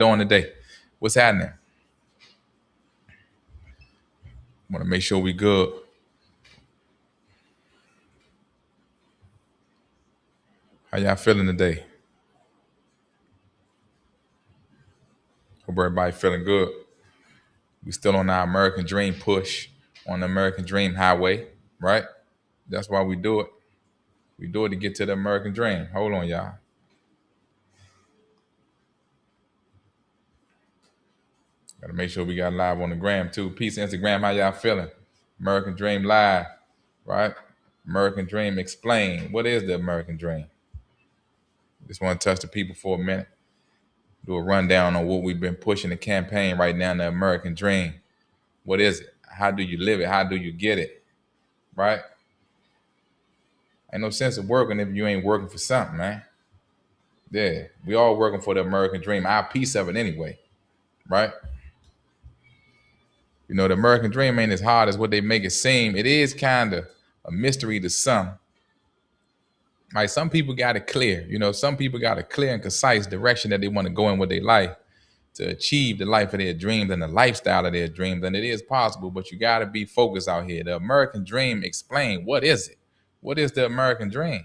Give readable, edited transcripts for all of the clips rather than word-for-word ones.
Doing today? What's happening? Want to make sure we good. How y'all feeling today? Hope everybody feeling good. We still on our American Dream push on the American Dream highway, right? That's why we do it. We do it to get to the American Dream. Hold on, y'all. Gotta make sure we got live on the gram too. Peace, Instagram. How y'all feeling? American Dream live, right? American Dream explain. What is the American Dream? Just want to touch the people for a minute. Do a rundown on what we've been pushing the campaign right now, the American Dream. What is it? How do you live it? How do you get it? Right? Ain't no sense of working if you ain't working for something, man. Yeah, we all working for the American dream, our piece of it anyway, right? You know, the American dream ain't as hard as what they make it seem. It is kind of a mystery to some. Like some people got it clear. You know, some people got a clear and concise direction that they want to go in with their life to achieve the life of their dreams and the lifestyle of their dreams. And it is possible, but you got to be focused out here. The American dream, explain, what is it? What is the American dream?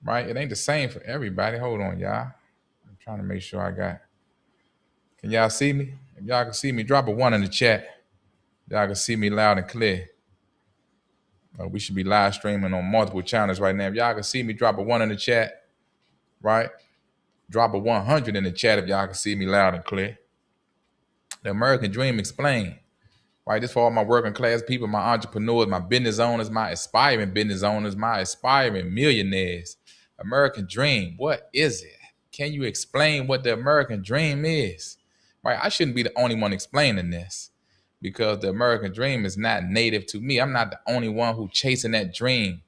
Right? It ain't the same for everybody. Hold on, y'all. I'm trying to make sure I got. Can y'all see me? If y'all can see me, drop a one in the chat. Y'all can see me loud and clear. We should be live streaming on multiple channels right now. If y'all can see me, drop a one in the chat. Right? Drop a 100 in the chat if y'all can see me loud and clear. The American Dream explained. Right? This for all my working class people, my entrepreneurs, my business owners, my aspiring business owners, my aspiring millionaires. American Dream, what is it? Can you explain what the American Dream is? Right? I shouldn't be the only one explaining this because the American Dream is not native to me. I'm not the only one who chasing that dream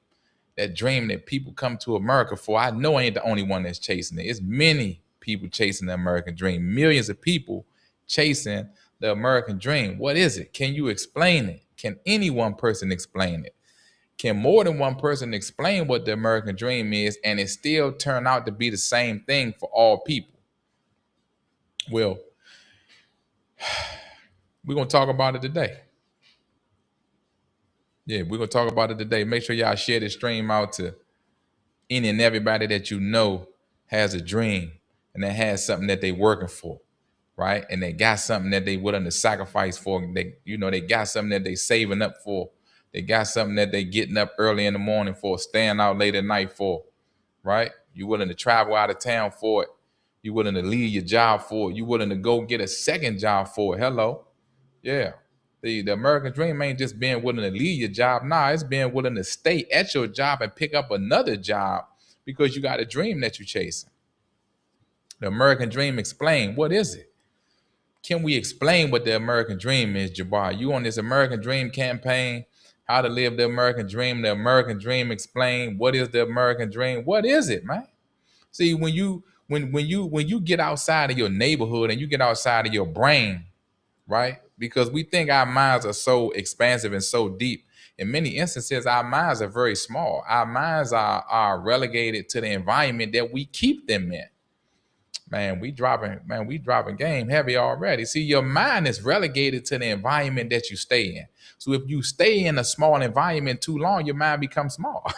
that people come to America for. I know I ain't the only one that's chasing it. It's many people chasing the American Dream, millions of people chasing the American Dream. What is it? Can you explain it? Can any one person explain it? Can more than one person explain what the American Dream is and it still turn out to be the same thing for all people? Well, we're going to talk about it today. Yeah, we're going to talk about it today. Make sure y'all share this stream out to any and everybody that you know has a dream and that has something that they working for, right? And they got something that they willing to sacrifice for. They got something that they saving up for. They got something that they getting up early in the morning for, staying out late at night for, right? You willing to travel out of town for it. You willing to leave your job for it. You willing to go get a second job for it. Hello. Yeah. The American dream ain't just being willing to leave your job. Nah, it's being willing to stay at your job and pick up another job because you got a dream that you're chasing. The American dream explain, what is it? Can we explain what the American dream is, Jabbar? You on this American Dream campaign, how to live the American dream explain, what is the American dream? What is it, man? See, when you get outside of your neighborhood and you get outside of your brain, right? Because we think our minds are so expansive and so deep. In many instances, our minds are very small. Our minds are relegated to the environment that we keep them in. We dropping game heavy already. See, your mind is relegated to the environment that you stay in. So if you stay in a small environment too long, your mind becomes small.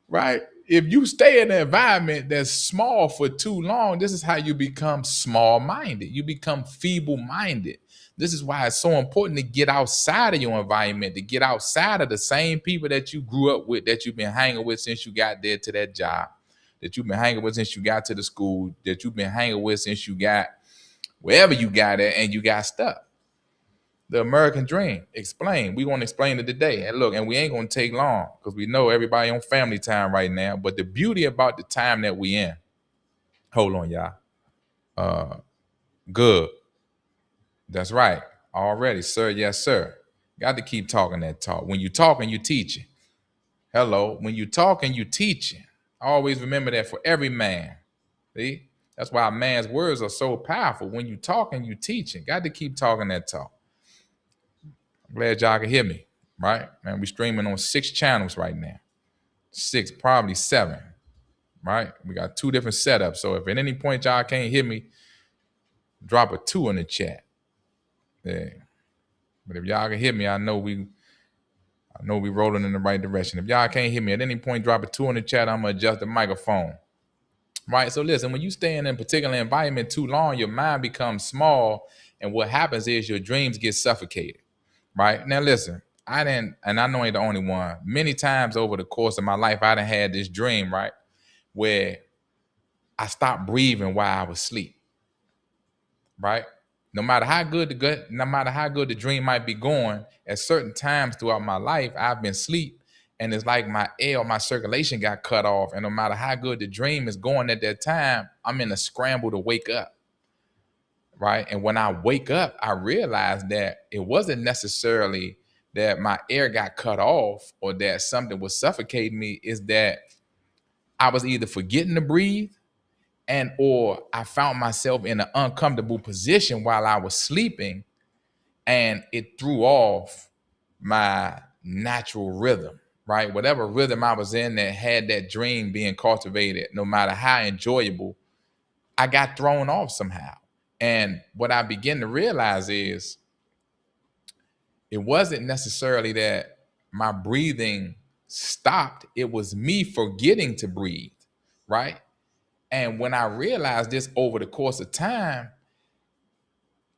Right? If you stay in an environment that's small for too long, this is how you become small-minded. You become feeble-minded. This is why it's so important to get outside of your environment, to get outside of the same people that you grew up with, that you've been hanging with since you got there to that job, that you've been hanging with since you got to the school, that you've been hanging with since you got wherever you got it and you got stuck. The American dream. Explain. We want to explain it today. And look, and we ain't going to take long because we know everybody on family time right now. But the beauty about the time that we in, hold on, y'all. Good. That's right. Already, sir. Yes, sir. Got to keep talking that talk. When you talking, you teaching. Hello. When you talking, you teaching. Always remember that for every man. See? That's why a man's words are so powerful. When you talking, you teaching. Got to keep talking that talk. I'm glad y'all can hear me, right? Man, we streaming on 6 channels right now. 6, probably 7. right? We got two different setups. So if at any point y'all can't hear me, drop a 2 in the chat. Yeah. But if y'all can hear me, I know we rolling in the right direction. If y'all can't hear me at any point, drop a 2 in the chat. I'm gonna adjust the microphone. Right. So listen, when you stay in a particular environment too long, your mind becomes small, and what happens is your dreams get suffocated. Right. Now listen, I know I ain't the only one. Many times over the course of my life, I done had this dream, right, where I stopped breathing while I was asleep. Right. No matter how good the dream might be going, at certain times throughout my life, I've been asleep, and it's like my air, my circulation got cut off. And no matter how good the dream is going at that time, I'm in a scramble to wake up. Right. And when I wake up, I realize that it wasn't necessarily that my air got cut off or that something was suffocating me, is that I was either forgetting to breathe, and or I found myself in an uncomfortable position while I was sleeping, and it threw off my natural rhythm, right? Whatever rhythm I was in that had that dream being cultivated, no matter how enjoyable, I got thrown off somehow. And what I began to realize is it wasn't necessarily that my breathing stopped, it was me forgetting to breathe, right? And when I realized this over the course of time,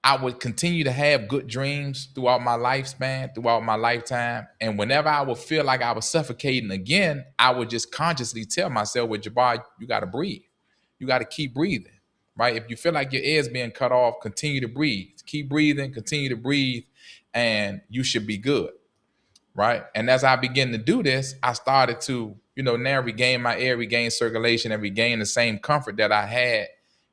I would continue to have good dreams throughout my lifespan, throughout my lifetime. And whenever I would feel like I was suffocating again, I would just consciously tell myself, well, Jabbar, you got to breathe. You got to keep breathing, right? If you feel like your air is being cut off, continue to breathe. Keep breathing, continue to breathe, and you should be good, right? And as I began to do this, I started to, now regain my air, regain circulation, and regain the same comfort that I had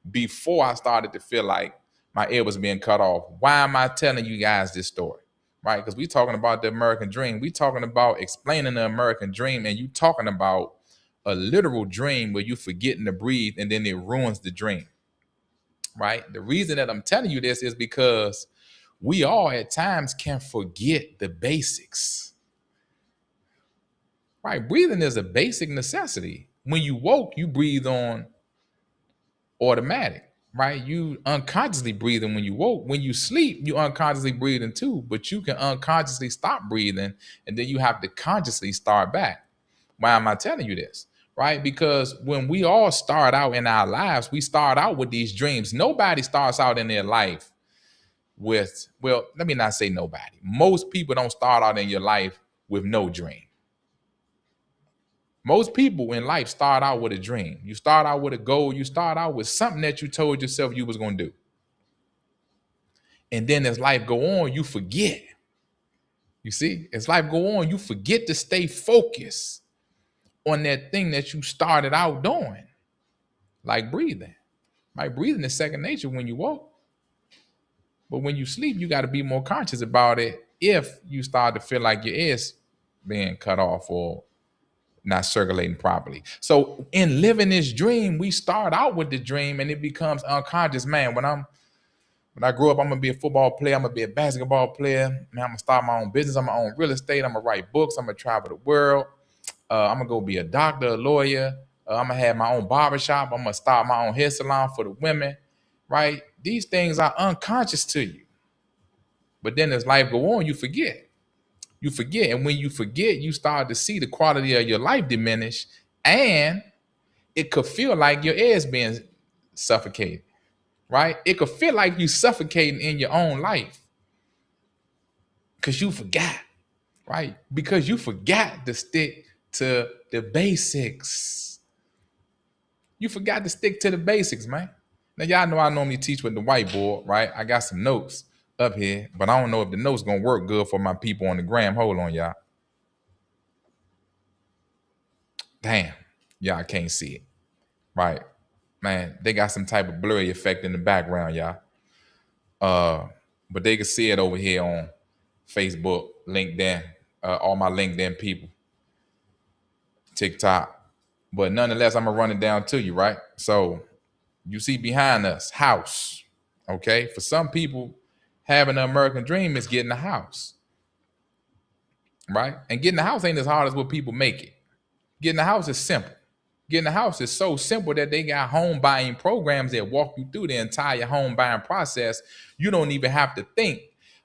before I started to feel like my air was being cut off. Why am I telling you guys this story? Right? Because we talking about the American dream. We talking about explaining the American dream, and you talking about a literal dream where you forgetting to breathe and then it ruins the dream. Right? The reason that I'm telling you this is because we all at times can forget the basics. Right? Breathing is a basic necessity. When you woke, you breathe on automatic. Right? You unconsciously breathing when you woke. When you sleep, you unconsciously breathing too, but you can unconsciously stop breathing and then you have to consciously start back. Why am I telling you this? Right? Because when we all start out in our lives, we start out with these dreams. Nobody starts out in their life with, well, let me not say nobody. Most people don't start out in your life with no dream. Most people in life start out with a dream. You start out with a goal. You start out with something that you told yourself you was going to do. And then as life go on, you forget. You see, as life go on, you forget to stay focused on that thing that you started out doing, like breathing. Right? Breathing is second nature when you woke. But when you sleep, you got to be more conscious about it if you start to feel like your air's being cut off or not circulating properly. So in living this dream, we start out with the dream and it becomes unconscious. Man, when I grow up, I'm gonna be a football player, I'm gonna be a basketball player, man, I'm gonna start my own business, I'm gonna own real estate, I'm gonna write books, I'm gonna travel the world, I'm gonna go be a doctor, a lawyer, I'm gonna have my own barbershop, I'm gonna start my own hair salon for the women, right? These things are unconscious to you. But then as life go on, you forget. You forget. And when you forget, you start to see the quality of your life diminish. And it could feel like your air is being suffocated, right? It could feel like you suffocating in your own life because you forgot, right? Because you forgot to stick to the basics. You forgot to stick to the basics, man. Now, y'all know I normally teach with the whiteboard, right? I got some notes up here, but I don't know if the notes gonna work good for my people on the gram. Hold on, y'all. Damn, y'all can't see it. Right. Man, they got some type of blurry effect in the background, y'all. But they can see it over here on Facebook, LinkedIn, all my LinkedIn people, TikTok. But nonetheless, I'm gonna run it down to you, right? So you see behind us, house. Okay. For some people, having an American dream is getting a house. Right? And getting a house ain't as hard as what people make it. Getting a house is simple. Getting a house is so simple that they got home buying programs that walk you through the entire home buying process. You don't even have to think.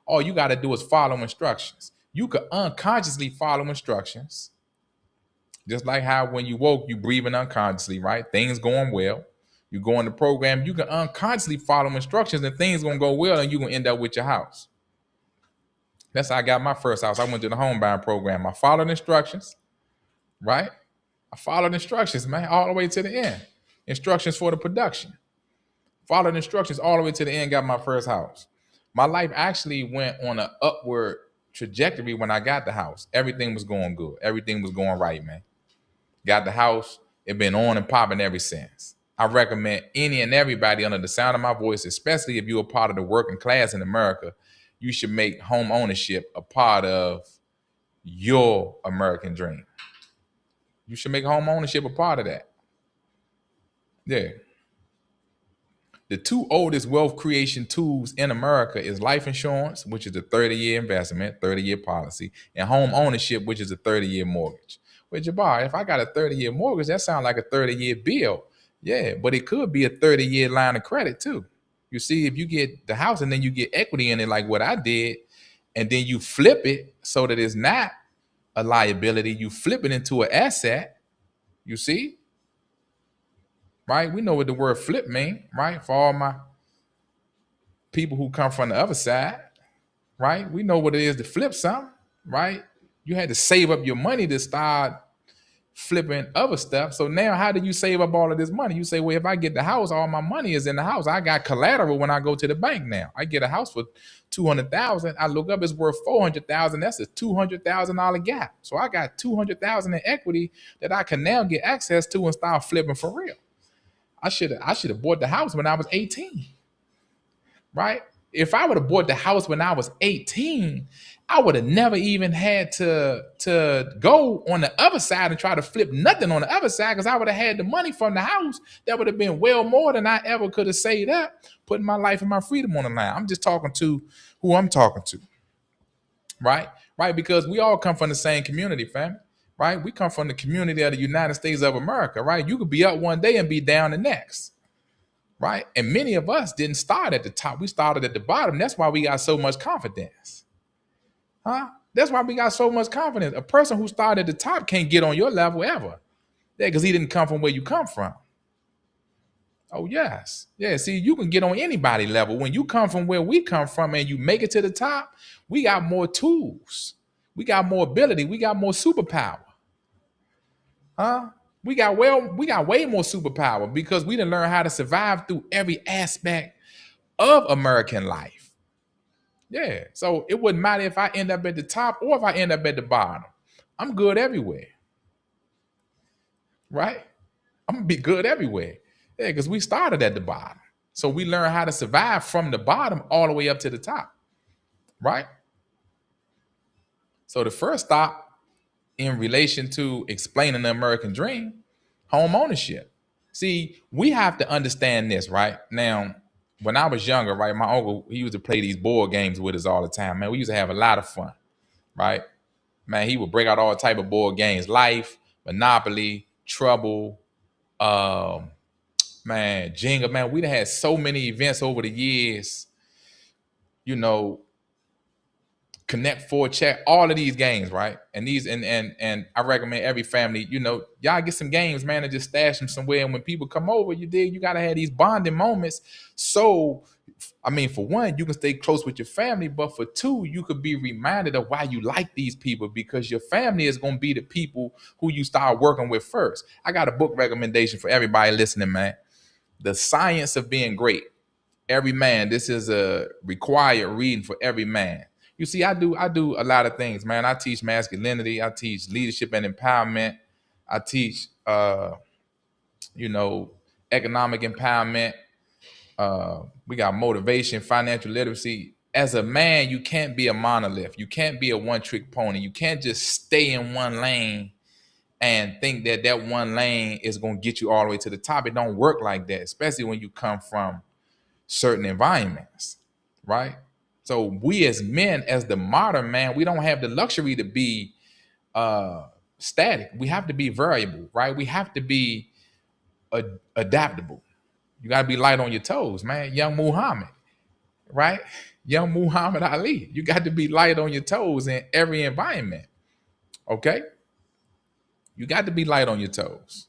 All you got to do is follow instructions. You could unconsciously follow instructions, just like how when you woke, you breathing unconsciously, right? Things going well. You go in the program, you can unconsciously follow instructions and things gonna go well and you're gonna end up with your house. That's how I got my first house. I went to the home buying program. I followed instructions, right? I followed instructions, man, all the way to the end. Instructions for the production. Followed instructions all the way to the end, got my first house. My life actually went on an upward trajectory when I got the house. Everything was going good. Everything was going right, man. Got the house. It been on and popping ever since. I recommend any and everybody under the sound of my voice, especially if you're a part of the working class in America, you should make home ownership a part of your American dream. You should make home ownership a part of that. Yeah. The two oldest wealth creation tools in America is life insurance, which is a 30-year investment, 30-year policy, and home ownership, which is a 30-year mortgage. Well, Jabbar, if I got a 30-year mortgage, that sounds like a 30-year bill. Yeah, but it could be a 30-year line of credit too. You see, if you get the house and then you get equity in it like what I did, and then you flip it so that it's not a liability, you flip it into an asset, you see? Right? We know what the word flip mean, right? For all my people who come from the other side, right? We know what it is to flip something, right? You had to save up your money to start flipping other stuff. So now how do you save up all of this money? You say, well, if I get the house, all my money is in the house. I got collateral when I go to the bank now. I get a house for $200,000. I look up, it's worth $400,000. That's a $200,000 gap. So I got $200,000 in equity that I can now get access to and start flipping for real. I should have bought the house when I was 18, right? If I would have bought the house when I was 18, I would have never even had to go on the other side and try to flip nothing on the other side, because I would have had the money from the house that would have been well more than I ever could have saved up, putting my life and my freedom on the line. I'm just talking to who I'm talking to, right? Right, because we all come from the same community, family. Right? We come from the community of the United States of America, right? You could be up one day and be down the next, right? And many of us didn't start at the top. We started at the bottom. That's why we got so much confidence. Huh? That's why we got so much confidence. A person who started at the top can't get on your level ever. Yeah, because he didn't come from where you come from. Oh, yes. Yeah, see, you can get on anybody's level. When you come from where we come from and you make it to the top, we got more tools. We got more ability. We got more superpower. Huh? We got way more superpower because we didn't learn how to survive through every aspect of American life. Yeah. So it wouldn't matter if I end up at the top or if I end up at the bottom. I'm good everywhere. Right? I'm gonna be good everywhere. Yeah, because we started at the bottom. So we learn how to survive from the bottom all the way up to the top. Right? So the first stop in relation to explaining the American dream, home ownership. See, we have to understand this, right? Now, when I was younger, right, my uncle, he used to play these board games with us all the time. Man, we used to have a lot of fun, right? Man, he would break out all type of board games, Life, Monopoly, Trouble, man, Jenga. Man, we'd had so many events over the years, you know, Connect Four, Chat, all of these games, right? And these and I recommend every family, y'all get some games, man, and just stash them somewhere. And when people come over, you gotta have these bonding moments. So, I mean, for one, you can stay close with your family, but for two, you could be reminded of why you like these people, because your family is gonna be the people who you start working with first. I got a book recommendation for everybody listening, man. The Science of Being Great. Every man. This is a required reading for every man. You see, I do a lot of things, man. I teach masculinity. I teach leadership and empowerment. I teach, economic empowerment. We got motivation, financial literacy. As a man, you can't be a monolith. You can't be a one-trick pony. You can't just stay in one lane and think that one lane is going to get you all the way to the top. It don't work like that, especially when you come from certain environments, right? So we as men, as the modern man, we don't have the luxury to be static. We have to be variable, right? We have to be adaptable. You got to be light on your toes, man. Young Muhammad, right? Young Muhammad Ali. You got to be light on your toes in every environment. Okay? You got to be light on your toes.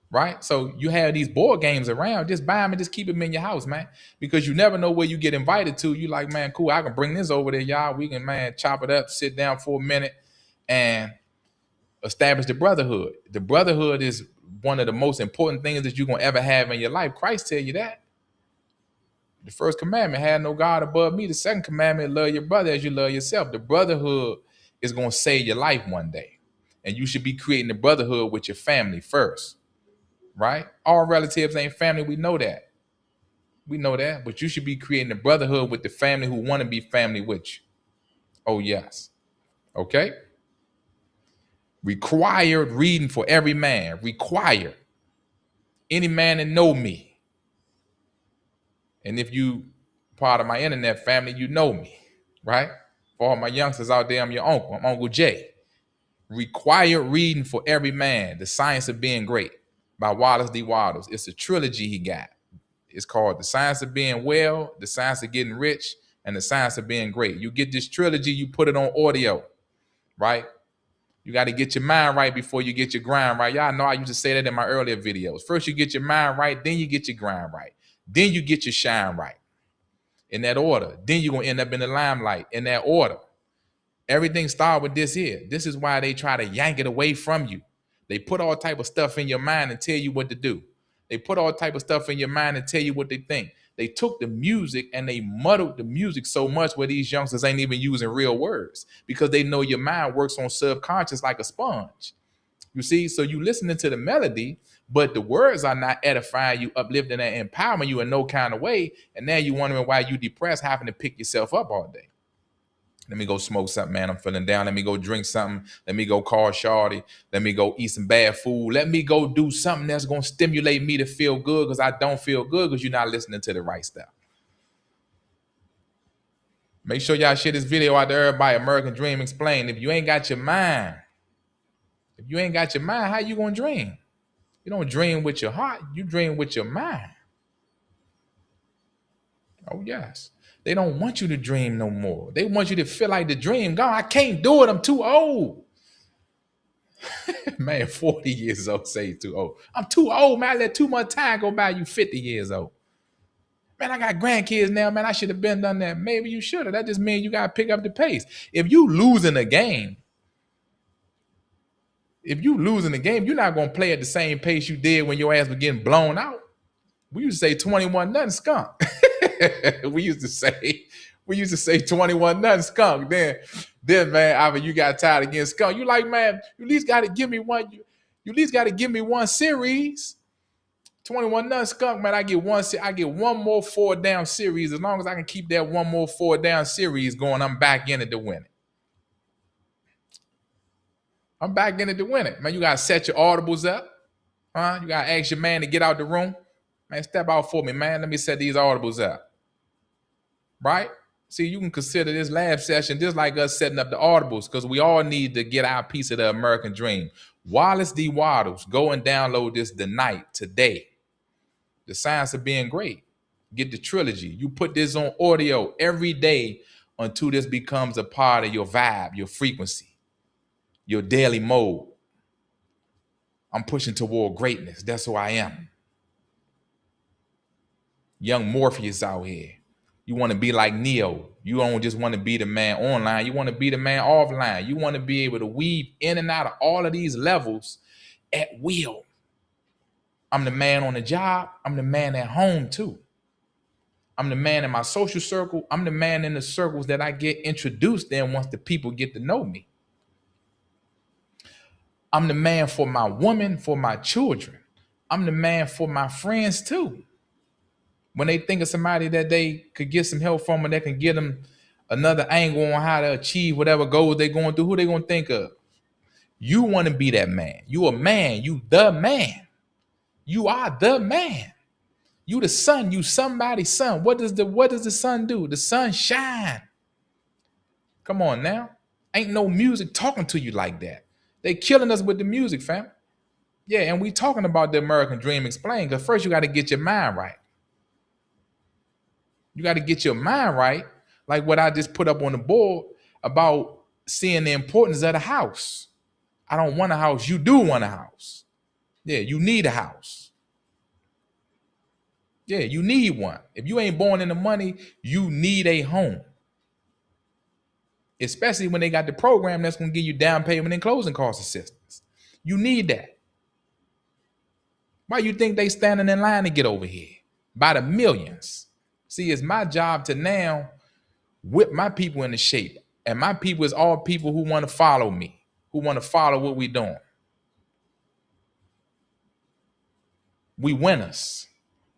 Right? So you have these board games around, just buy them and just keep them in your house, man. Because you never know where you get invited to. You like, man, cool, I can bring this over there, y'all. We can, man, chop it up, sit down for a minute and establish the brotherhood. The brotherhood is one of the most important things that you're going to ever have in your life. Christ tell you that. The first commandment, have no God above me. The second commandment, love your brother as you love yourself. The brotherhood is going to save your life one day. And you should be creating the brotherhood with your family first. Right? All relatives ain't family. We know that. We know that. But you should be creating a brotherhood with the family who want to be family with you. Oh, yes. Okay? Required reading for every man. Required. Any man that know me. And if you part of my internet family, you know me. Right? For all my youngsters out there, I'm your uncle. I'm Uncle Jay. Required reading for every man. The Science of Being Great by Wallace D. Wattles. It's a trilogy he got. It's called The Science of Being Well, The Science of Getting Rich, and The Science of Being Great. You get this trilogy, you put it on audio, right? You got to get your mind right before you get your grind right. Y'all know I used to say that in my earlier videos. First, you get your mind right, then you get your grind right. Then you get your shine right. In that order. Then you're going to end up in the limelight in that order. Everything starts with this here. This is why they try to yank it away from you. They put all type of stuff in your mind and tell you what to do. They put all type of stuff in your mind and tell you what they think. They took the music and they muddled the music so much where these youngsters ain't even using real words because they know your mind works on subconscious like a sponge. You see, so you listening to the melody, but the words are not edifying you, uplifting, and empowering you in no kind of way. And now you wondering why you depressed, having to pick yourself up all day. Let me go smoke something, man. I'm feeling down. Let me go drink something. Let me go call Shawty. Let me go eat some bad food. Let me go do something that's going to stimulate me to feel good because I don't feel good because you're not listening to the right stuff. Make sure y'all share this video out to everybody. American Dream Explained. If you ain't got your mind, how you going to dream? You don't dream with your heart. You dream with your mind. Oh, yes. They don't want you to dream no more. They want you to feel like the dream gone. I can't do it. I'm too old. Man, 40 years old, say too old. I'm too old, man. I let too much time go by. You 50 years old. Man, I got grandkids now, man. I should have been done that. Maybe you should have. That just means you got to pick up the pace. If you losing a game, you're not going to play at the same pace you did when your ass was getting blown out. We used to say 21 nothing skunk. we used to say 21 nothing skunk. Then man, either you got tired of getting skunk. You like, man, you at least got to give me one. You at least got to give me one series. 21 nothing skunk, man. I get one more 4 down series. As long as I can keep that one more 4 down series going, I'm back in it to win it. Man, you got to set your audibles up. You got to ask your man to get out the room. Man, step out for me, man. Let me set these audibles up. Right? See, you can consider this lab session just like us setting up the audibles because we all need to get our piece of the American dream. Wallace D. Wattles, go and download this tonight, today. The Science of Being Great. Get the trilogy. You put this on audio every day until this becomes a part of your vibe, your frequency, your daily mode. I'm pushing toward greatness. That's who I am. Young Morpheus out here. You want to be like Neo. You don't just want to be the man online. You want to be the man offline. You want to be able to weave in and out of all of these levels at will. I'm the man on the job. I'm the man at home too. I'm the man in my social circle. I'm the man in the circles that I get introduced in once the people get to know me. I'm the man for my woman, for my children. I'm the man for my friends too. When they think of somebody that they could get some help from and that can get them another angle on how to achieve whatever goals they're going through, who they going to think of? You want to be that man. You a man. You the man. You are the man. You the sun. You somebody's son. What does the sun do? The sun shine. Come on now. Ain't no music talking to you like that. They killing us with the music, fam. Yeah, and we talking about the American dream explained, because first you got to get your mind right. You got to get your mind right, like what I just put up on the board about seeing the importance of the house. I don't want a house. You do want a house. Yeah, you need a house. Yeah, you need one. If you ain't born in the money, you need a home. Especially when they got the program that's going to give you down payment and closing cost assistance. You need that. Why you think they standing in line to get over here? By the millions. See, it's my job to now whip my people into shape. And my people is all people who want to follow me, who want to follow what we doing. We winners.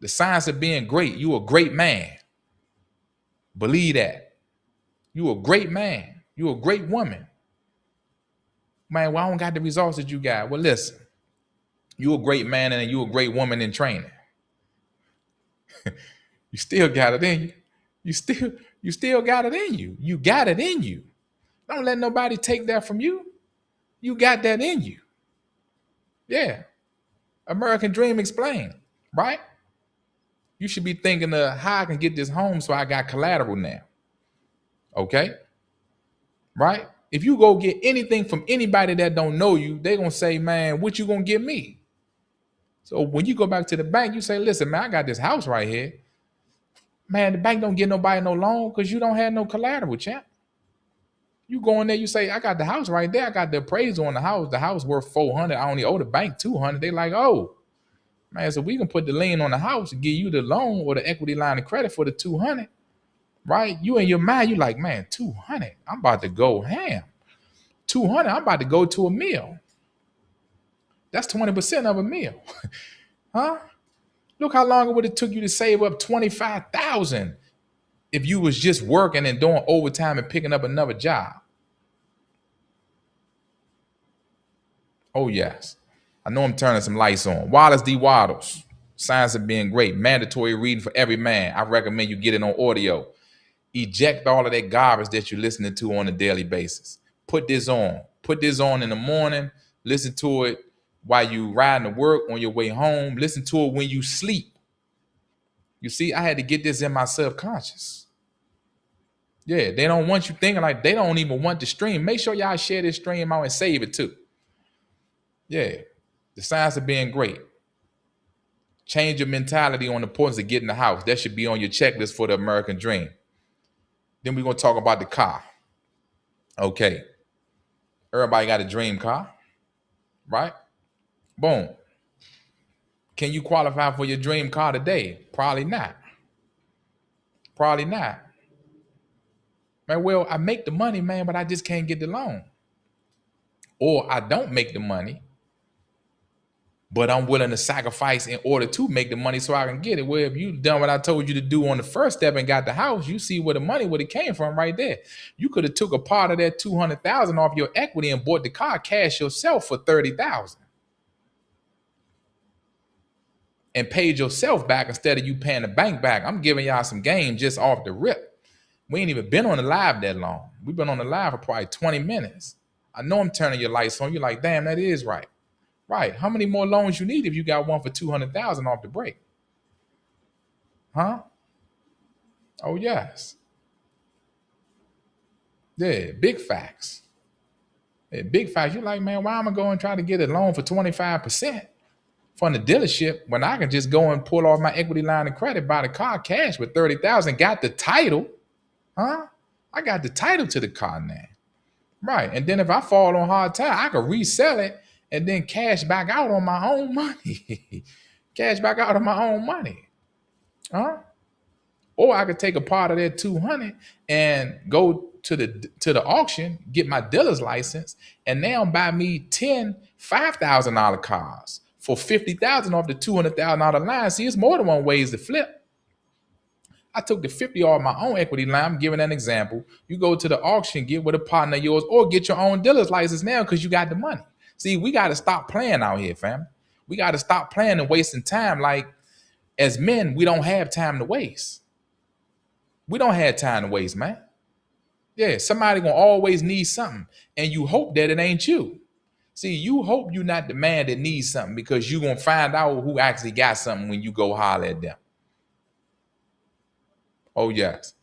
The science of being great. You a great man. Believe that. You a great man. You a great woman. Man, well, I don't got the results that you got. Well, listen, you a great man and you a great woman in training. You still got it in you. You still got it in you. You got it in you. Don't let nobody take that from you. You got that in you. Yeah. American Dream explained, right? You should be thinking of how I can get this home so I got collateral now. Okay? Right? If you go get anything from anybody that don't know you, they gonna say, man, what you gonna give me? So when you go back to the bank, you say, listen, man, I got this house right here. Man, the bank don't give nobody no loan because you don't have no collateral, champ. You go in there, you say, I got the house right there. I got the appraisal on the house. The house worth 400. I only owe the bank 200. They like, oh, man, so we can put the lien on the house and give you the loan or the equity line of credit for the 200, right? You in your mind, you like, man, 200. I'm about to go ham. 200, I'm about to go to a meal. That's 20% of a meal. Huh? Look how long it would have took you to save up 25,000 if you was just working and doing overtime and picking up another job. Oh, yes. I know I'm turning some lights on. Wallace D. Waddles, Science of Being Great, mandatory reading for every man. I recommend you get it on audio. Eject all of that garbage that you're listening to on a daily basis. Put this on. Put this on in the morning. Listen to it while you riding to work, on your way home. Listen to it when you sleep. You see, I had to get this in my subconscious. Yeah, they don't want you thinking like they don't even want the stream. Make sure y'all share this stream out and save it too. Yeah, the Science of Being Great. Change your mentality on the importance of getting the house. That should be on your checklist for the American Dream. Then we're going to talk about the car. Okay. Everybody got a dream car, right? Boom. Can you qualify for your dream car today? Probably not. Probably not. Man, well, I make the money, man, but I just can't get the loan. Or I don't make the money, but I'm willing to sacrifice in order to make the money so I can get it. Well, if you done what I told you to do on the first step and got the house, you see where the money would have came from right there. You could have took a part of that 200,000 off your equity and bought the car cash yourself for 30,000 and paid yourself back instead of you paying the bank back. I'm giving y'all some game just off the rip. We ain't even been on the live that long. We've been on the live for probably 20 minutes. I know I'm turning your lights on. You're like, damn, that is right. Right. How many more loans you need if you got one for 200,000 off the break? Huh? Oh, yes. Yeah, big facts. Yeah, big facts. You're like, man, why am I going and try to get a loan for 25% from the dealership when I can just go and pull off my equity line of credit, buy the car cash with 30,000, got the title? Huh? I got the title to the car now. Right. And then if I fall on hard time, I can resell it and then cash back out on my own money. Cash back out on my own money. Huh? Or I could take a part of that 200 and go to the auction, get my dealer's license, and now buy me 10 $5,000 cars for 50,000 off the $200,000 line. See, it's more than one ways to flip. I took the 50 off my own equity line. I'm giving an example. You go to the auction, get with a partner of yours, or get your own dealer's license now because you got the money. See, we got to stop playing out here, fam. We got to stop playing and wasting time. Like, as men, we don't have time to waste. We don't have time to waste, man. Yeah, somebody gonna always need something, and you hope that it ain't you. See, you hope you're not the man that needs something, because you're going to find out who actually got something when you go holler at them. Oh, yes.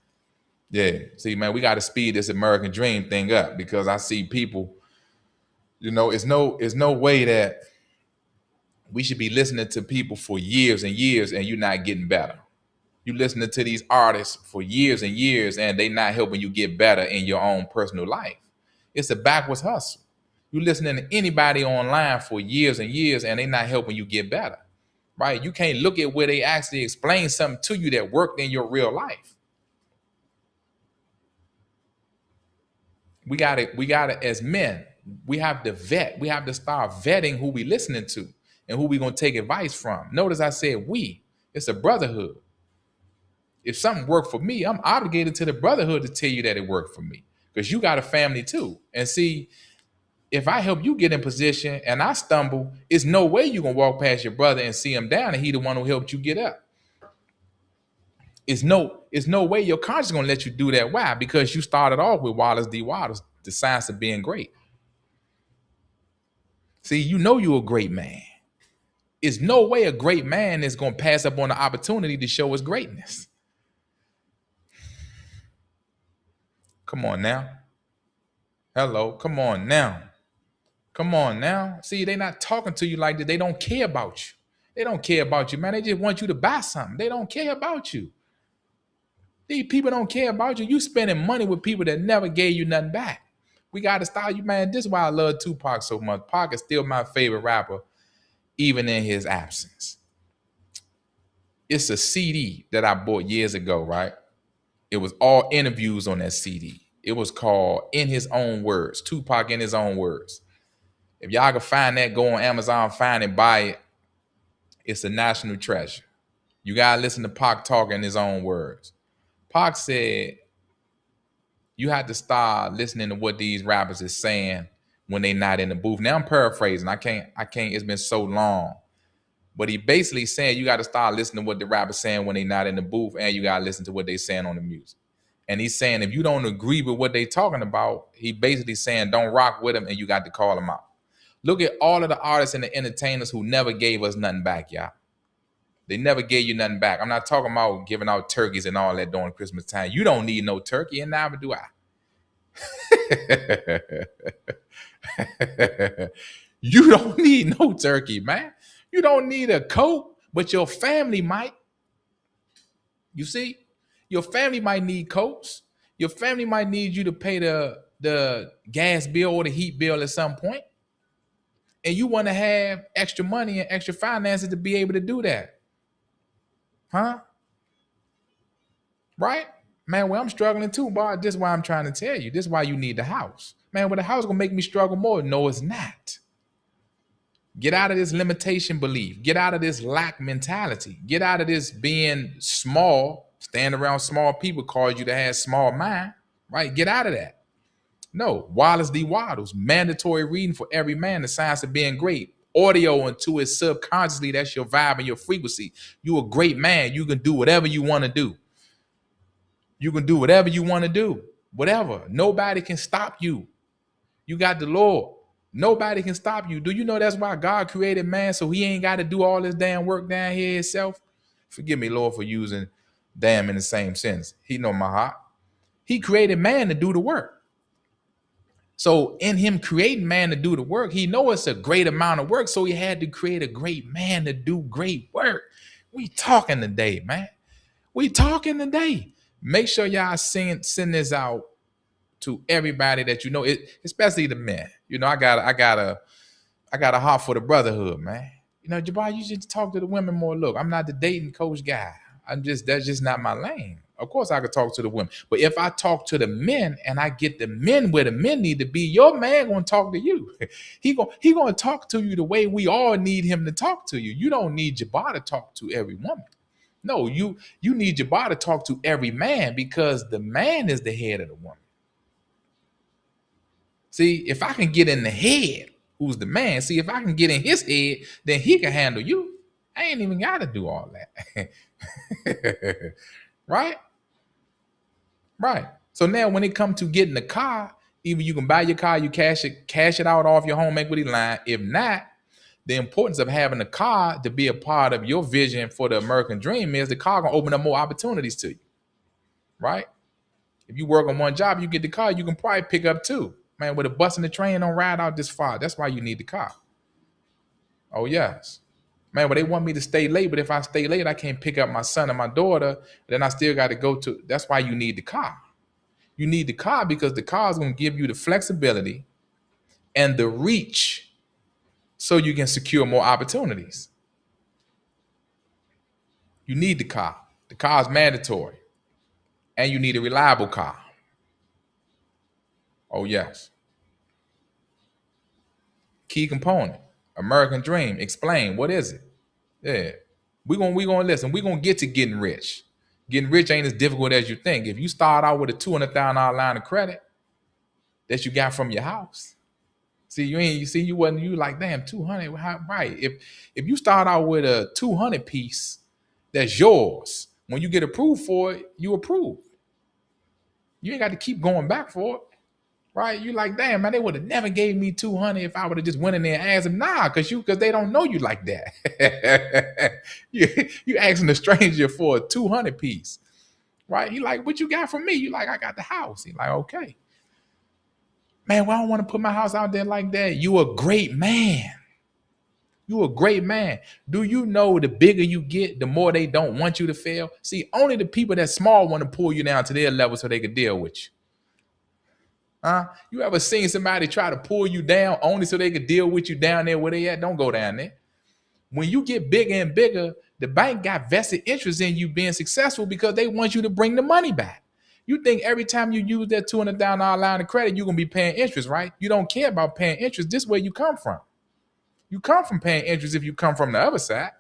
Yeah. See, man, we got to speed this American dream thing up, because I see people, it's no way that we should be listening to people for years and years and you're not getting better. You listening to these artists for years and years and they not helping you get better in your own personal life. It's a backwards hustle. You listening to anybody online for years and years and they not helping you get better, right? You can't look at where they actually explain something to you that worked in your real life. We got it as men. We have to vet. We have to start vetting who we listening to and who we going to take advice from. Notice I said we. It's a brotherhood. If something worked for me, I'm obligated to the brotherhood to tell you that it worked for me, because you got a family too. And see, if I help you get in position and I stumble, it's no way you're going to walk past your brother and see him down and he the one who helped you get up. It's no way your conscience is going to let you do that. Why? Because you started off with Wallace D. Wattles, The Science of Being Great. See, you're a great man. It's no way a great man is going to pass up on the opportunity to show his greatness. Come on now. Hello. Come on now. Come on now. See, they're not talking to you like that. They don't care about you. They don't care about you, man. They just want you to buy something. They don't care about you. These people don't care about you. You spending money with people that never gave you nothing back. We got to start you, man. This is why I love Tupac so much. Pac is still my favorite rapper, even in his absence. It's a CD that I bought years ago, right? It was all interviews on that CD. It was called In His Own Words, Tupac in His Own Words. If y'all can find that, go on Amazon, find it, buy it. It's a national treasure. You got to listen to Pac talk in his own words. Pac said, you have to start listening to what these rappers is saying when they not in the booth. Now I'm paraphrasing. I can't, it's been so long. But he basically saying you got to start listening to what the rappers saying when they not in the booth, and you got to listen to what they saying on the music. And he's saying if you don't agree with what they talking about, he basically saying don't rock with them and you got to call them out. Look at all of the artists and the entertainers who never gave us nothing back, y'all. They never gave you nothing back. I'm not talking about giving out turkeys and all that during Christmas time. You don't need no turkey, and neither do I. You don't need no turkey, man. You don't need a coat, but your family might. You see? Your family might need coats. Your family might need you to pay the gas bill or the heat bill at some point. And you want to have extra money and extra finances to be able to do that. Huh? Right? Man, well, I'm struggling too, boy. This is why I'm trying to tell you. This is why you need the house. Man, well, the house is going to make me struggle more. No, it's not. Get out of this limitation belief. Get out of this lack mentality. Get out of this being small. Stand around small people cause you to have small mind. Right? Get out of that. No, Wallace D. Wattles, mandatory reading for every man, The Science of Being Great. Audio into it subconsciously, that's your vibe and your frequency. You a great man. You can do whatever you want to do. You can do whatever you want to do. Whatever. Nobody can stop you. You got the Lord. Nobody can stop you. Do you know that's why God created man, so he ain't got to do all this damn work down here himself? Forgive me, Lord, for using damn in the same sense. He know my heart. He created man to do the work. So in him creating man to do the work, he know it's a great amount of work. So he had to create a great man to do great work. We talking today, man. We talking today. Make sure y'all send this out to everybody that you know, especially the men. You know, I got a heart for the brotherhood, man. You know, Jabbar, you should talk to the women more. Look, I'm not the dating coach guy. That's just not my lane. Of course, I could talk to the women, but if I talk to the men and I get the men where the men need to be, your man gonna talk to you. He gonna talk to you the way we all need him to talk to you. You don't need Jabbar to talk to every woman. No, you need Jabbar to talk to every man, because the man is the head of the woman. See, if I can get in the head, who's the man? See, if I can get in his head, then he can handle you. I ain't even got to do all that. Right? Right. So now when it comes to getting the car, Either you can buy your car, you cash it out off your home equity line. If not, the importance of having a car to be a part of your vision for the American dream is the car gonna open up more opportunities to you, right? If you work on one job, you get the car, you can probably pick up two. Man, with a bus and the train don't ride out this far. That's why you need the car. Oh yes. Man, well, they want me to stay late, but if I stay late, I can't pick up my son and my daughter. Then I still got to go to. That's why you need the car. You need the car because the car is going to give you the flexibility and the reach so you can secure more opportunities. You need the car. The car is mandatory. And you need a reliable car. Oh, yes. Key component. American dream. Explain. What is it? Yeah. We gonna listen. We're gonna get to getting rich. Getting rich ain't as difficult as you think. If you start out with a $200,000 line of credit that you got from your house, you like, damn, 200, right? If you start out with a 200 piece that's yours, when you get approved for it, you approved. You ain't got to keep going back for it, right? You like, damn, man, they would have never gave me 200 if I would have just went in there and asked them. Nah, because they don't know you like that. you asking a stranger for a 200 piece, right? You like, what you got from me? You like, I got the house. He like, okay. Man, well, I don't want to put my house out there like that. You a great man. You a great man. Do you know the bigger you get, the more they don't want you to fail? See, only the people that small want to pull you down to their level so they can deal with you. You ever seen somebody try to pull you down only so they could deal with you down there where they at? Don't go down there. When you get bigger and bigger, the bank got vested interest in you being successful because they want you to bring the money back. You think every time you use that $200,000 line of credit, you're going to be paying interest, right? You don't care about paying interest. This is where you come from. You come from paying interest if you come from the other side,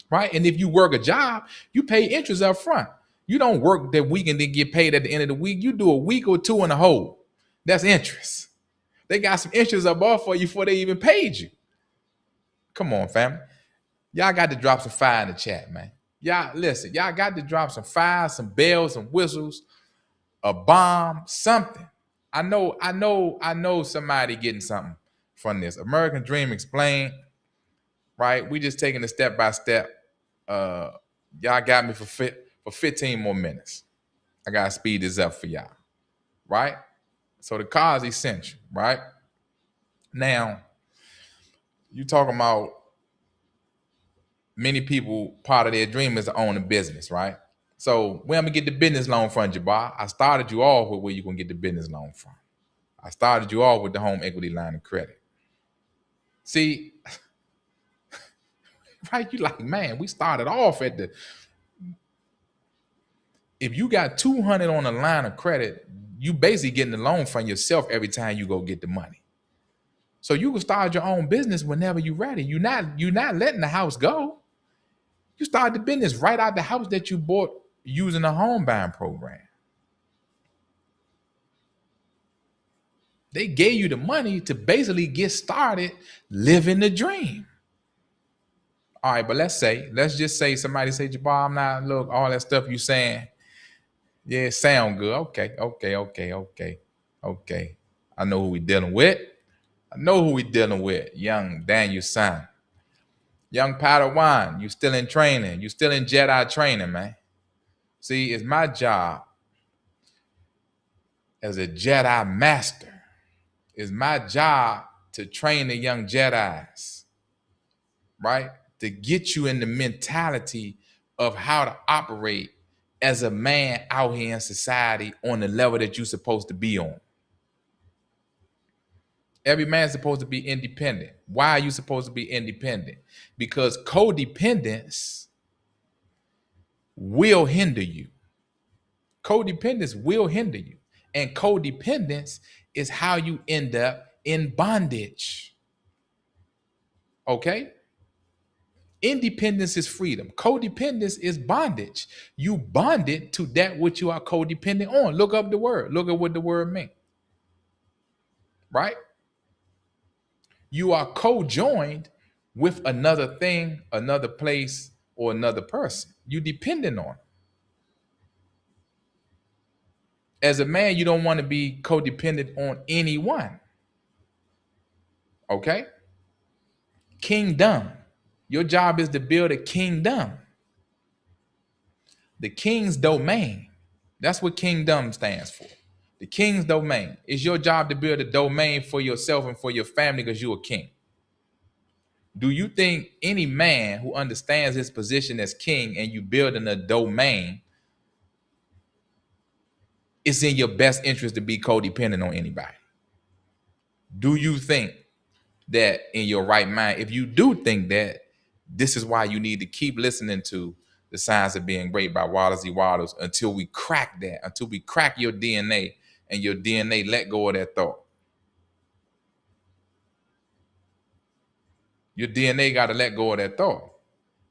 right? And if you work a job, you pay interest up front. You don't work that week and then get paid at the end of the week. You do a week or two in a hole. That's interest. They got some interest up off for you before they even paid you. Come on, family. Y'all got to drop some fire in the chat, man. Y'all, listen, y'all got to drop some fire, some bells, some whistles, a bomb, something. I know somebody getting something from this. American Dream Explained, right? We just taking it step by step. Y'all got me for 15 more minutes. I gotta speed this up for y'all, right? So the car is essential, right? Now, you talking about many people, part of their dream is to own a business, right? So where I'm gonna get the business loan from, Jabbar? I started you off with where you gonna get the business loan from. I started you off with the home equity line of credit. See, right? You like, man, we started off at the. If you got 200 on a line of credit, you basically getting the loan from yourself every time you go get the money. So you can start your own business whenever you're ready. You're not letting the house go. You start the business right out the house that you bought using a home buying program. They gave you the money to basically get started living the dream. All right, but let's just say somebody say, Jabbar, I'm not, look, all that stuff you saying, yeah, it sound good. Okay. I know who we dealing with. Young Daniel San. Young Padawan, you still in training. You still in Jedi training, man. See, it's my job as a Jedi master. It's my job to train the young Jedis, right? To get you in the mentality of how to operate as a man out here in society on the level that you're supposed to be on. Every man's supposed to be independent. Why are you supposed to be independent? Because codependence will hinder you. Codependence will hinder you. And codependence is how you end up in bondage. Okay? Independence is freedom. Codependence is bondage. You bonded to that which you are codependent on. Look up the word. Look at what the word means. Right? You are co-joined with another thing, another place, or another person. You dependent on. As a man, you don't want to be codependent on anyone. Okay? Kingdom. Your job is to build a kingdom. The king's domain. That's what kingdom stands for. The king's domain. It's your job to build a domain for yourself and for your family because you're a king. Do you think any man who understands his position as king and you building a domain, it's in your best interest to be codependent on anybody? Do you think that in your right mind? If you do think that, this is why you need to keep listening to The Science of Being Great by Wallace E. Wattles until we crack that, until we crack your DNA and your DNA let go of that thought. Your DNA got to let go of that thought.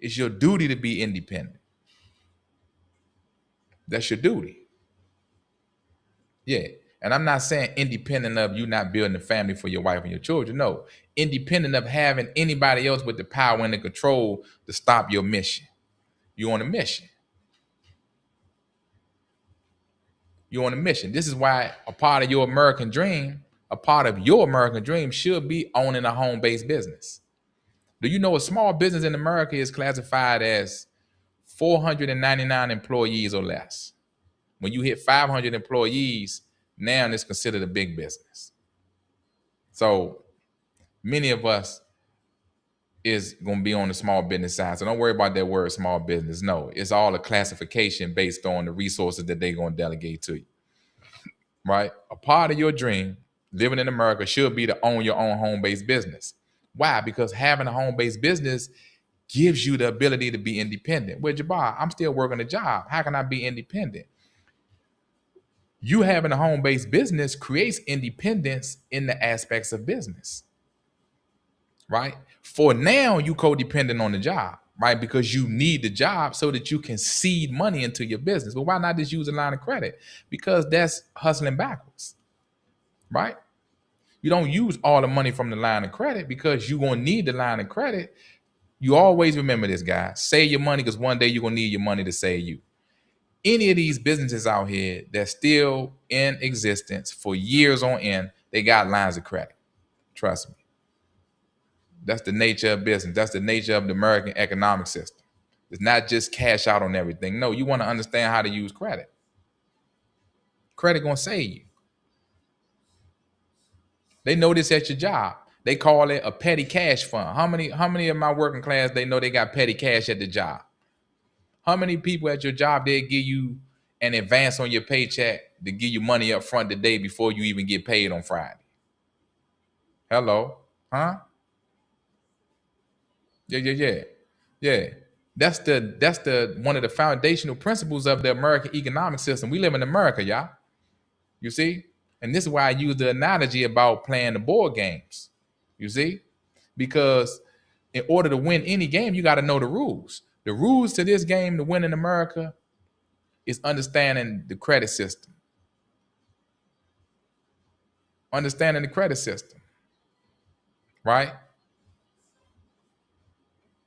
It's your duty to be independent. That's your duty. Yeah. And I'm not saying independent of you not building a family for your wife and your children. No. Independent of having anybody else with the power and the control to stop your mission. You're on a mission. You're on a mission. This is why a part of your American dream, should be owning a home-based business. Do you know a small business in America is classified as 499 employees or less? When you hit 500 employees, now it's considered a big business. So many of us is going to be on the small business side. So don't worry about that word small business. No, it's all a classification based on the resources that they're going to delegate to you. Right? A part of your dream, living in America, should be to own your own home-based business. Why? Because having a home-based business gives you the ability to be independent. Well, Jabbar, I'm still working a job. How can I be independent? You having a home-based business creates independence in the aspects of business. Right? For now, you codependent on the job, right? Because you need the job so that you can seed money into your business. But why not just use a line of credit? Because that's hustling backwards. Right? You don't use all the money from the line of credit because you're going to need the line of credit. You always remember this, guys. Save your money because one day you're going to need your money to save you. Any of these businesses out here that's still in existence for years on end, they got lines of credit. Trust me. That's the nature of business. That's the nature of the American economic system. It's not just cash out on everything. No, you want to understand how to use credit. Credit going to save you. They know this at your job. They call it a petty cash fund. How many of my working class, they know they got petty cash at the job? How many people at your job, they give you an advance on your paycheck to give you money up front the day before you even get paid on Friday? Hello? Huh? Yeah. That's the one of the foundational principles of the American economic system. We live in America, y'all. You see? And this is why I use the analogy about playing the board games. You see? Because in order to win any game, you got to know the rules. The rules to this game to win in America is understanding the credit system. Understanding the credit system. Right?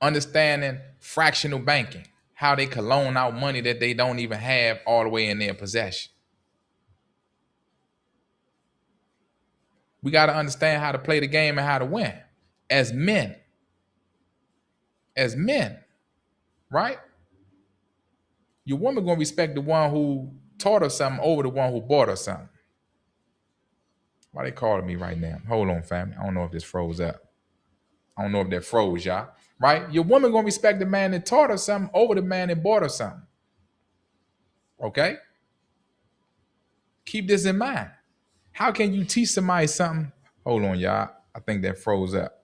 Understanding fractional banking, how they can loan out money that they don't even have all the way in their possession. We got to understand how to play the game and how to win as men. As men, right? Your woman gonna respect the one who taught her something over the one who bought her something. Why they calling me right now? Hold on, family. I don't know if this froze up. I don't know if that froze, y'all. Right? Your woman gonna respect the man that taught her something over the man that bought her something. Okay? Keep this in mind. How can you teach somebody something? Hold on, y'all. I think that froze up.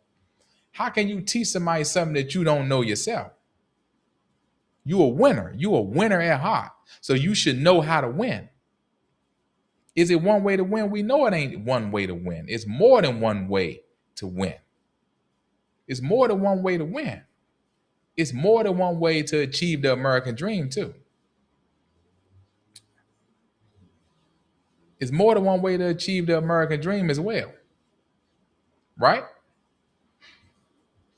How can you teach somebody something that you don't know yourself? You a winner. You a winner at heart. So you should know how to win. Is it one way to win? We know it ain't one way to win. It's more than one way to win. It's more than one way to win. It's more than one way to achieve the American dream, too. It's more than one way to achieve the American dream as well. Right?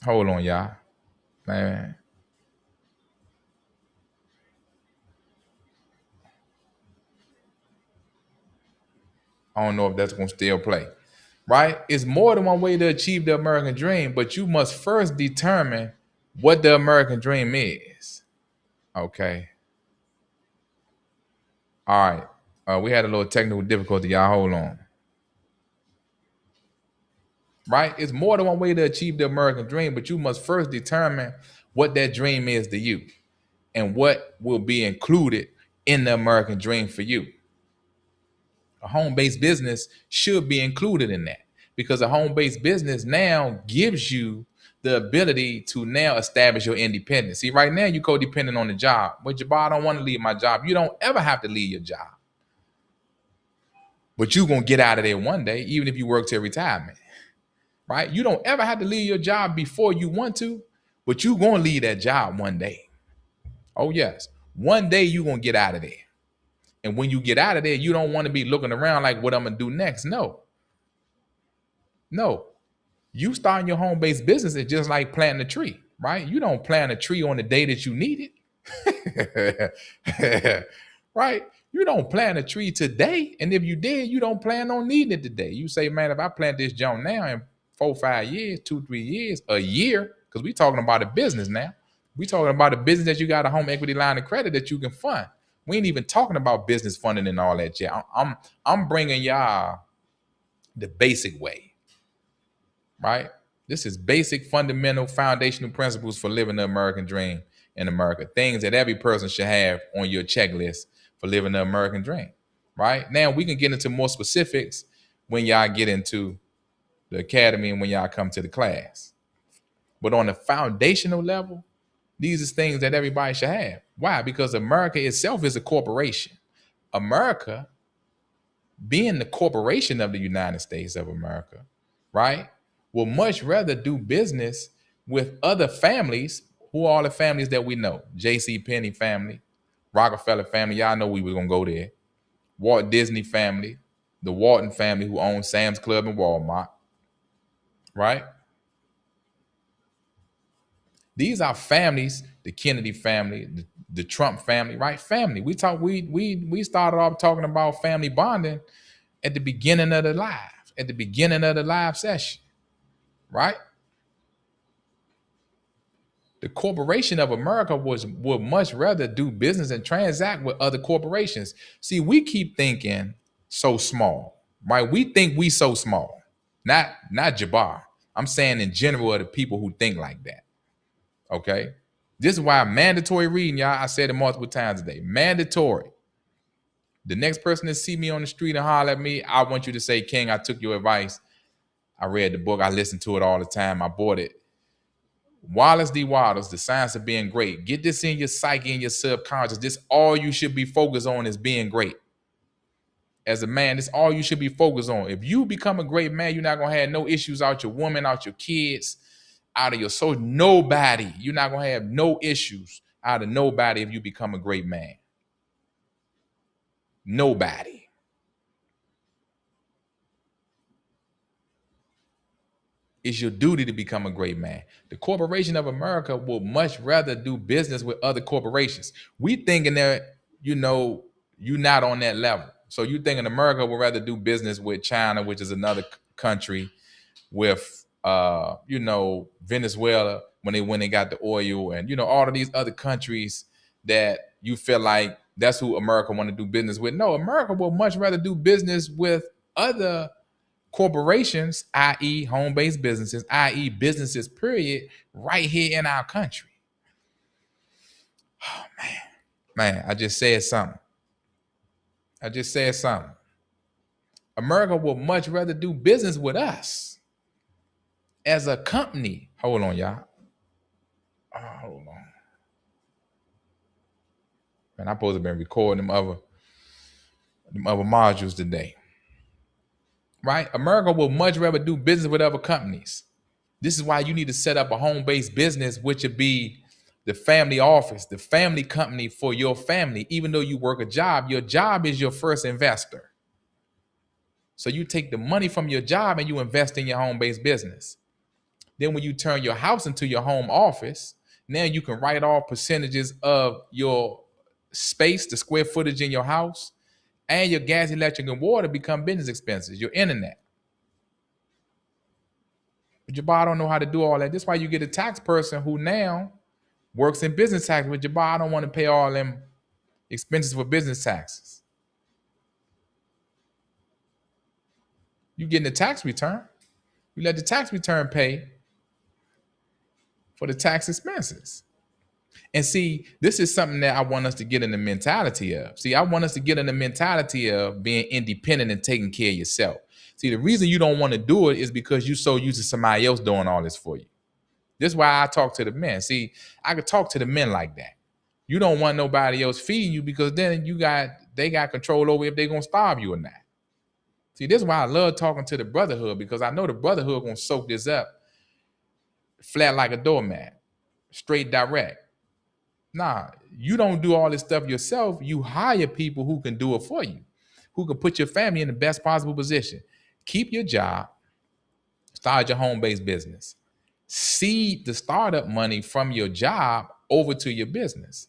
Hold on, y'all. Man. I don't know if that's gonna still play. Right? It's more than one way to achieve the American dream, but you must first determine what the American dream is. Okay. All right. We had a little technical difficulty. Y'all hold on. Right? It's more than one way to achieve the American dream, but you must first determine what that dream is to you and what will be included in the American dream for you. A home-based business should be included in that because a home-based business now gives you the ability to now establish your independence. See, right now you're codependent on the job. But Jabbar, I don't want to leave my job. You don't ever have to leave your job. But you're going to get out of there one day, even if you work till retirement. Right? You don't ever have to leave your job before you want to, but you're going to leave that job one day. Oh, yes. One day you're going to get out of there. And when you get out of there, you don't want to be looking around like what I'm going to do next. No. You starting your home-based business is just like planting a tree, right? You don't plant a tree on the day that you need it. Right? You don't plant a tree today. And if you did, you don't plan on needing it today. You say, man, if I plant this junk now in 4, 5 years, 2, 3 years, a year, because we talking about a business now. We talking about a business that you got a home equity line of credit that you can fund. We ain't even talking about business funding and all that yet. I'm bringing y'all the basic way, right? This is basic, fundamental, foundational principles for living the American dream in America. Things that every person should have on your checklist for living the American dream, right? Now we can get into more specifics when y'all get into the academy and when y'all come to the class. But on the foundational level, these are things that everybody should have. Why? Because America itself is a corporation. America, being the corporation of the United States of America, right, will much rather do business with other families. Who are all the families that we know? J.C. Penney family, Rockefeller family. Y'all know we were going to go there. Walt Disney family, the Walton family who owns Sam's Club and Walmart, right? These are families, the Kennedy family, the Trump family, right? Family. We started off talking about family bonding at the beginning of the live session, right? The corporation of America would much rather do business and transact with other corporations. See, we keep thinking so small, right? We think we so small. Not Jabbar. I'm saying in general of the people who think like that. Okay? This is why mandatory reading, y'all. I said it multiple times today. Mandatory. The next person that see me on the street and holler at me, I want you to say, King, I took your advice. I read the book. I listen to it all the time. I bought it. Wallace D. Wattles, The Science of Being Great. Get this in your psyche, in your subconscious. This all you should be focused on is being great. As a man, this all you should be focused on. If you become a great man, you're not going to have no issues out your woman, out your kids, out of your soul. Nobody. You're not going to have no issues out of nobody if you become a great man. Nobody. It's your duty to become a great man. The corporation of America will much rather do business with other corporations. We thinking that, you're not on that level. So you thinking America would rather do business with China, which is another country, with Venezuela when they got the oil, and all of these other countries that you feel like that's who America want to do business with. No, America will much rather do business with other corporations, i.e. home-based businesses, i.e. businesses, period, right here in our country. Oh, man, I just said something. America will much rather do business with us as a company. Hold on, y'all. Hold on. Man, I'm supposed to have been recording them other modules today. Right? America will much rather do business with other companies. This is why you need to set up a home-based business, which would be the family office, the family company for your family. Even though you work a job, your job is your first investor. So you take the money from your job and you invest in your home-based business. Then when you turn your house into your home office, now you can write off percentages of your space, the square footage in your house, And your gas, electric, and water become business expenses. Your internet. But Jabbar don't know how to do all that. This is why you get a tax person who now works in business tax. But Jabbar don't want to pay all them expenses for business taxes. You getting a tax return. You let the tax return pay for the tax expenses. And see, this is something that I want us to get in the mentality of. See, I want us to get in the mentality of being independent and taking care of yourself. See, the reason you don't want to do it is because you're so used to somebody else doing all this for you. This is why I talk to the men. See, I could talk to the men like that. You don't want nobody else feeding you because then they got control over if they're gonna starve you or not. See, this is why I love talking to the brotherhood, because I know the brotherhood gonna soak this up flat like a doormat, straight direct. Nah, you don't do all this stuff yourself. You hire people who can do it for you, who can put your family in the best possible position. Keep your job, start your home-based business. Seed the startup money from your job over to your business.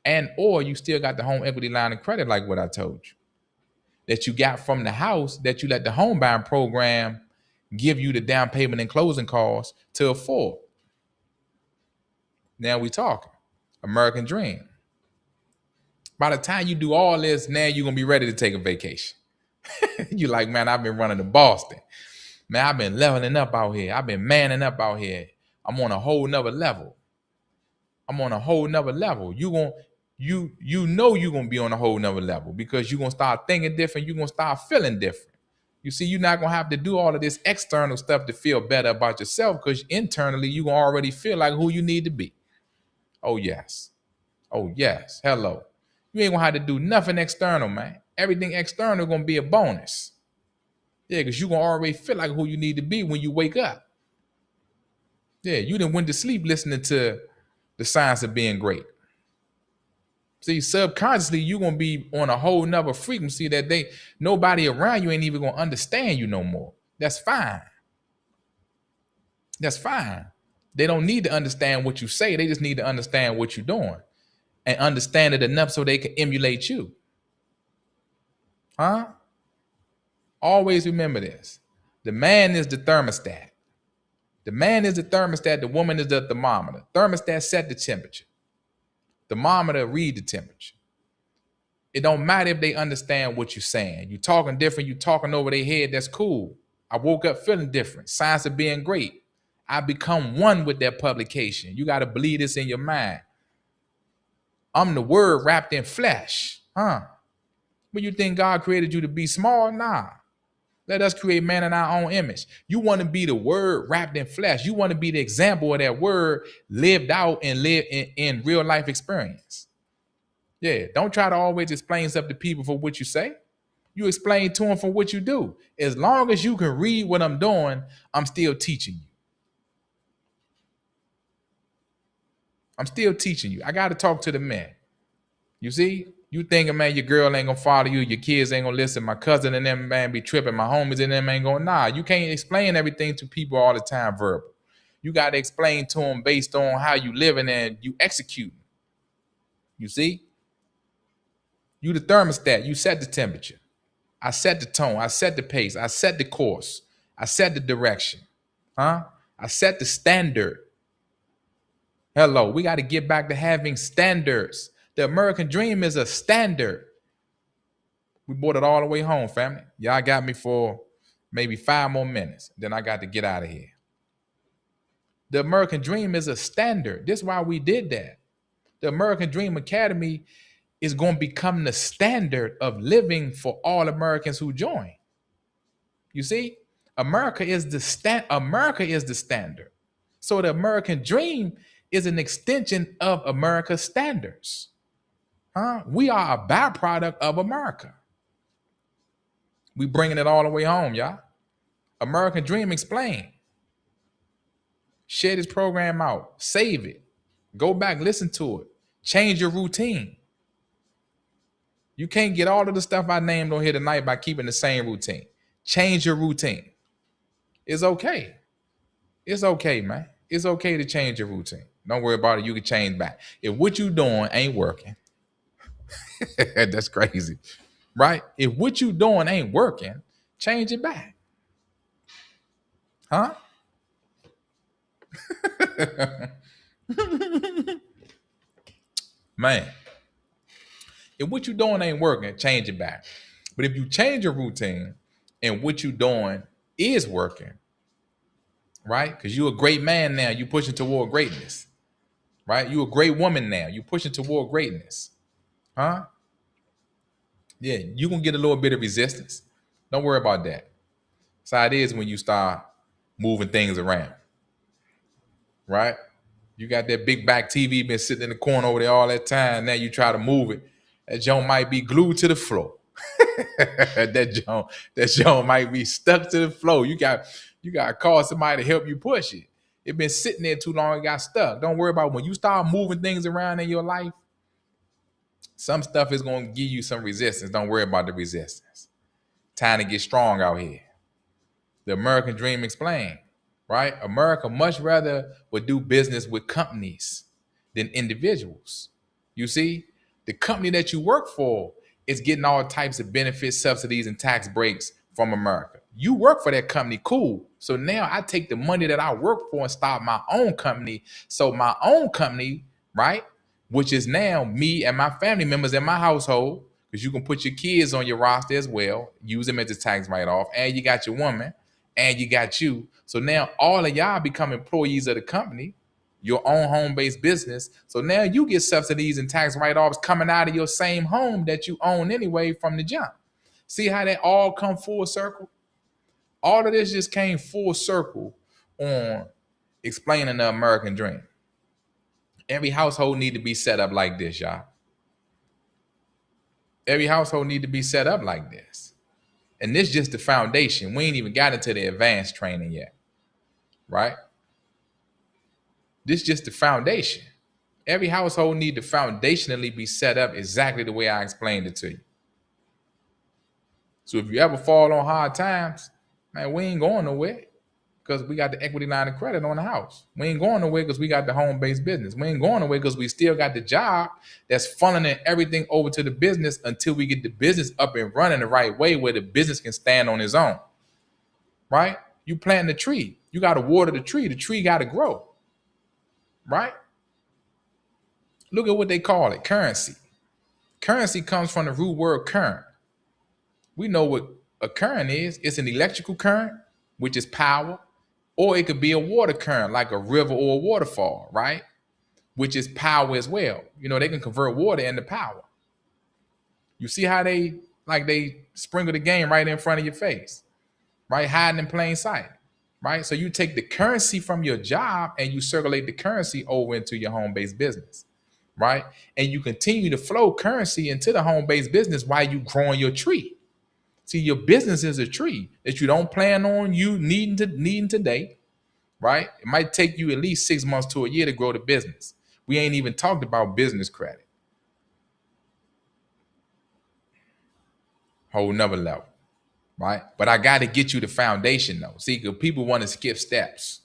And or you still got the home equity line of credit, like what I told you, that you got from the house, that you let the home buying program give you the down payment and closing costs to afford. Now we talking. American dream. By the time you do all this, now you're going to be ready to take a vacation. You're like, man, I've been running to Boston. Man, I've been leveling up out here. I've been manning up out here. I'm on a whole nother level. You know you're going to be on a whole nother level because you're going to start thinking different. You're going to start feeling different. You see, you're not going to have to do all of this external stuff to feel better about yourself, because internally you're going to already feel like who you need to be. Oh, yes. Oh, yes. Hello. You ain't going to have to do nothing external, man. Everything external going to be a bonus. Yeah, because you're going to already feel like who you need to be when you wake up. Yeah, you done went to sleep listening to the science of being great. See, subconsciously, you're going to be on a whole nother frequency that nobody around you ain't even going to understand you no more. That's fine. That's fine. They don't need to understand what you say. They just need to understand what you're doing and understand it enough so they can emulate you. Huh? Always remember this. The man is the thermostat. The man is the thermostat. The woman is the thermometer. Thermostat set the temperature. Thermometer read the temperature. It don't matter if they understand what you're saying. You're talking different. You're talking over their head. That's cool. I woke up feeling different. Science of being great. I become one with that publication. You got to believe this in your mind. I'm the word wrapped in flesh. Huh? But you think God created you to be small? Nah. Let us create man in our own image. You want to be the word wrapped in flesh. You want to be the example of that word lived out and live in real life experience. Yeah, don't try to always explain stuff to people for what you say. You explain to them for what you do. As long as you can read what I'm doing, I'm still teaching you. I'm still teaching you. I got to talk to the men. You see? You thinking, man, your girl ain't gonna follow you, your kids ain't gonna listen, my cousin and them, man, be tripping, my homies and them ain't gonna, nah. You can't explain everything to people all the time verbal. You got to explain to them based on how you living and you executing. You see? You the thermostat. You set the temperature. I set the tone. I set the pace. I set the course. I set the direction. Huh? I set the standard. Hello, we got to get back to having standards. The American dream is a standard. We brought it all the way home, family. Y'all got me for maybe 5 more minutes. Then I got to get out of here. The American dream is a standard. This is why we did that. The American Dream Academy is going to become the standard of living for all Americans who join. You see, America is the standard. So the American dream is an extension of America's standards. Huh? We are a byproduct of America. We bringing it all the way home, y'all. American Dream Explained. Share this program out. Save it. Go back, listen to it. Change your routine. You can't get all of the stuff I named on here tonight by keeping the same routine. Change your routine. It's okay. It's okay, man. It's okay to change your routine. Don't worry about it. You can change back. If what you doing ain't working, that's crazy. right? If what you doing ain't working, change it back. Huh? Man, if what you doing ain't working, change it back. But if you change your routine and what you doing is working, right? Because you're a great man now, you pushing toward greatness, right? You a great woman now, you pushing toward greatness. Huh? Yeah, you gonna get a little bit of resistance. Don't worry about that. That's how it is when you start moving things around, right? You got that big back TV been sitting in the corner over there all that time. Now you try to move it. That joint might be glued to the floor. that joint might be stuck to the floor. You got to call somebody to help you push it. It been sitting there too long and got stuck. Don't worry about it. When you start moving things around in your life, some stuff is going to give you some resistance. Don't worry about the resistance. Time to get strong out here. The American dream explained, right? America much rather would do business with companies than individuals. You see, the company that you work for is getting all types of benefits, subsidies, and tax breaks from America. You work for that company, cool. So now I take the money that I work for and start my own company. So my own company, right, which is now me and my family members in my household, because you can put your kids on your roster as well, use them as a tax write-off, and you got your woman, and you got you. So now all of y'all become employees of the company, your own home-based business. So now you get subsidies and tax write-offs coming out of your same home that you own anyway from the jump. See how that all come full circle? All of this just came full circle on explaining the American dream. Every household need to be set up like this, y'all. Every household need to be set up like this. And this just the foundation. We ain't even got into the advanced training yet, right? This just the foundation. Every household need to foundationally be set up exactly the way I explained it to you. So if you ever fall on hard times, man, we ain't going nowhere because we got the equity line of credit on the house. We ain't going nowhere because we got the home-based business. We ain't going nowhere because we still got the job that's funneling everything over to the business until we get the business up and running the right way where the business can stand on its own, right? You plant the tree. You got to water the tree. The tree got to grow, right? Look at what they call it, currency. Currency comes from the root word current. We know what a current is. It's an electrical current, which is power, or it could be a water current, like a river or a waterfall, right? Which is power as well. You know, they can convert water into power. You see how they sprinkle the game right in front of your face, right? Hiding in plain sight, right? So you take the currency from your job and you circulate the currency over into your home-based business, right? And you continue to flow currency into the home-based business while you growing your tree. See, your business is a tree that you don't plan on you needing today, right? It might take you at least 6 months to a year to grow the business. We ain't even talked about business credit. Whole nother level, right? But I got to get you the foundation though. See, because people want to skip steps.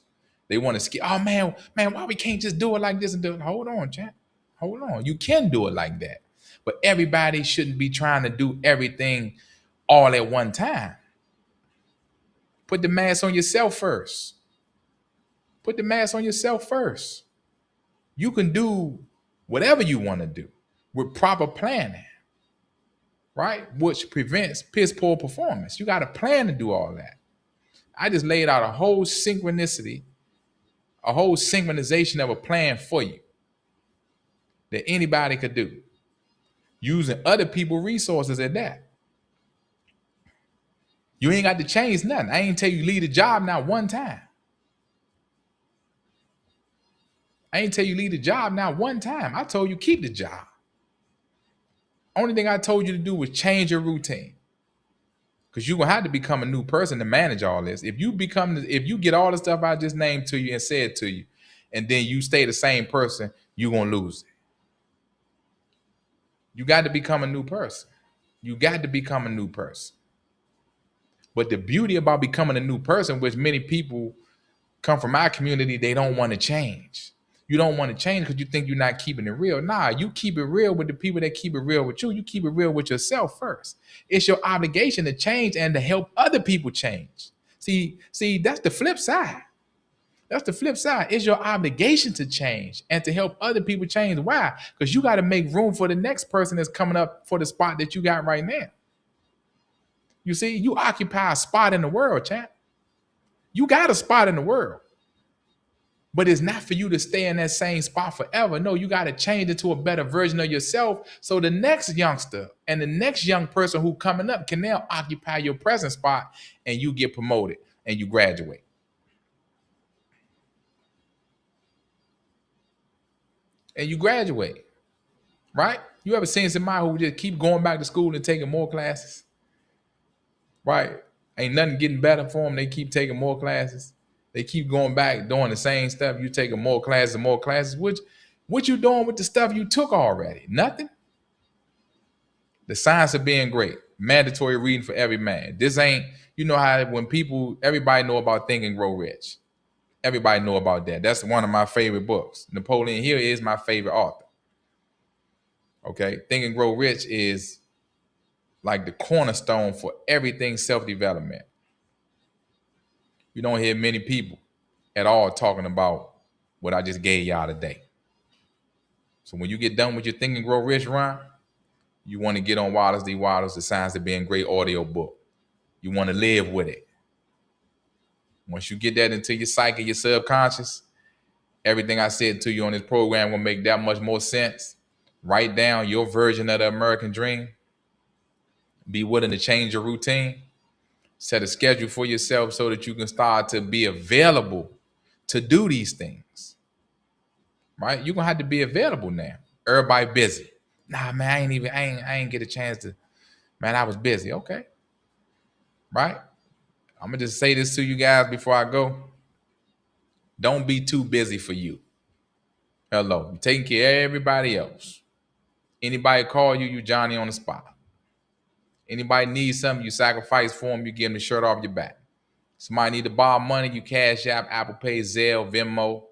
They want to skip. Oh man, why we can't just do it like this and do it? Hold on, champ. Hold on. You can do it like that, but everybody shouldn't be trying to do everything all at one time. Put the mask on yourself first. Put the mask on yourself first. You can do whatever you want to do with proper planning, right? Which prevents piss poor performance. You got a plan to do all that. I just laid out a whole synchronization of a plan for you that anybody could do using other people's resources at that. You ain't got to change nothing. I ain't tell you leave the job not one time. I ain't tell you leave the job not one time. I told you keep the job. Only thing I told you to do was change your routine. Because you're gonna have to become a new person to manage all this. If you get all the stuff I just named to you and said to you, and then you stay the same person, you're gonna lose it. You got to become a new person. You got to become a new person. But the beauty about becoming a new person, which many people come from our community, they don't want to change. You don't want to change because you think you're not keeping it real. Nah, you keep it real with the people that keep it real with you. You keep it real with yourself first. It's your obligation to change and to help other people change. See, that's the flip side. That's the flip side. It's your obligation to change and to help other people change. Why? Because you got to make room for the next person that's coming up for the spot that you got right now. You see, you occupy a spot in the world, champ. You got a spot in the world. But it's not for you to stay in that same spot forever. No, you got to change into a better version of yourself so the next youngster and the next young person who coming up can now occupy your present spot and you get promoted and you graduate. And you graduate, right? You ever seen somebody who just keep going back to school and taking more classes? Right? Ain't nothing getting better for them. They keep taking more classes. They keep going back doing the same stuff. You taking more classes and more classes. What you doing with the stuff you took already? Nothing. The Science of Being Great. Mandatory reading for every man. This ain't, you know how when everybody know about Think and Grow Rich. Everybody know about that. That's one of my favorite books. Napoleon Hill is my favorite author. Okay. Think and Grow Rich is like the cornerstone for everything self-development. You don't hear many people at all talking about what I just gave y'all today. So when you get done with your Think and Grow Rich run, you want to get on Wallace D. Wattles, The Science of Being Great audio book. You want to live with it. Once you get that into your psyche, your subconscious, everything I said to you on this program will make that much more sense. Write down your version of the American dream. Be willing to change your routine. Set a schedule for yourself so that you can start to be available to do these things. Right? You're going to have to be available now. Everybody busy. Nah, man, I ain't get a chance to, man, I was busy. Okay. Right? I'm going to just say this to you guys before I go. Don't be too busy for you. Hello. You're taking care of everybody else. Anybody call you, you Johnny on the spot. Anybody needs something, you sacrifice for them, you give them the shirt off your back. Somebody need to borrow money, you Cash App, Apple Pay, Zelle, Venmo.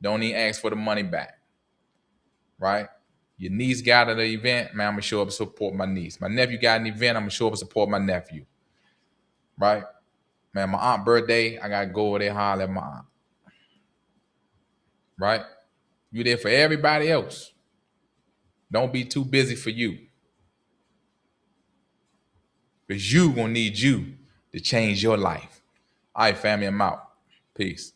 Don't even ask for the money back. Right? Your niece got an event, man, I'm going to show up and support my niece. My nephew got an event, I'm going to show up and support my nephew. Right? Man, my aunt's birthday, I got to go over there and holler at my aunt. Right? You there for everybody else. Don't be too busy for you. Because you going to need you to change your life. All right, family, I'm out. Peace.